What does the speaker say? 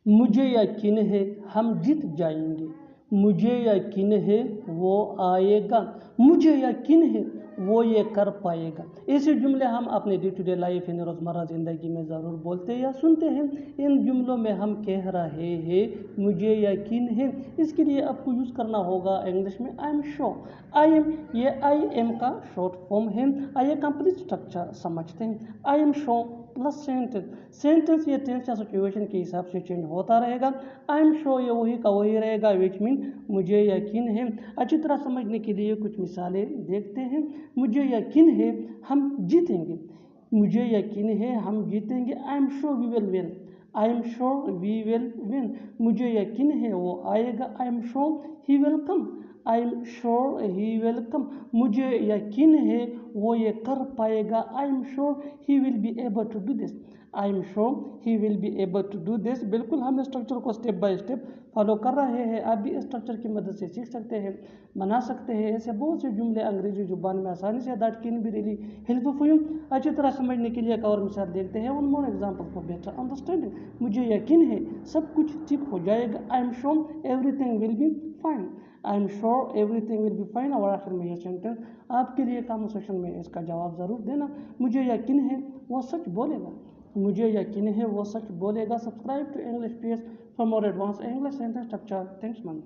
मुझे यकीन है हम जीत जाएंगे, मुझे यकीन है वो आएगा, मुझे यकीन है वो ये कर पाएगा। ऐसे जुमले हम अपने डे टू डे लाइफ यानी रोज़मर्रा ज़िंदगी में ज़रूर बोलते हैं या सुनते हैं। इन जुमलों में हम कह रहे हैं मुझे यकीन है, इसके लिए आपको यूज़ करना होगा इंग्लिश में आई एम श्योर। आई एम, ये आई एम का शॉर्ट फॉर्म है। आइए कंप्लीट स्ट्रक्चर समझते हैं। आई am sure plus sentence, sentence ये टेंस या सिचुएशन के हिसाब से चेंज होता रहेगा। आई एम श्योर ये वही का वही रहेगा, विच मीन मुझे यकीन है। अच्छी तरह समझने के लिए कुछ मिसालें देखते हैं। मुझे यकीन है हम जीतेंगे, मुझे यकीन है हम जीतेंगे। I am sure we will win, I am sure we will win. मुझे यकीन है वो आएगा, I am sure he will come, I am sure he will come. मुझे यकीन है वो ये कर पाएगा, I am sure he will be able to do this, I am sure he will be able to do this. बिल्कुल हम structure को स्टेप बाय स्टेप फॉलो कर रहे हैं। आप भी स्ट्रक्चर की मदद से सीख सकते हैं, बना सकते हैं। ऐसे बहुत से जुमले अंग्रेजी जुबान में आसानी say that can be really helpful for you. अच्छी तरह समझने के लिए एक और मिसाल देखते हैं। One more example for better understanding. मुझे यकीन है सब कुछ ठीक हो जाएगा, आई am sure everything will be fine, I am sure everything will be fine. और आखिर में ये सेंटेंस आपके लिए कमेंट सेक्शन में इसका जवाब ज़रूर देना। मुझे यकीन है वो सच बोलेगा, मुझे यकीन है वो सच बोलेगा। Subscribe to English page for more advance English sentence structure. Thanks ma'am.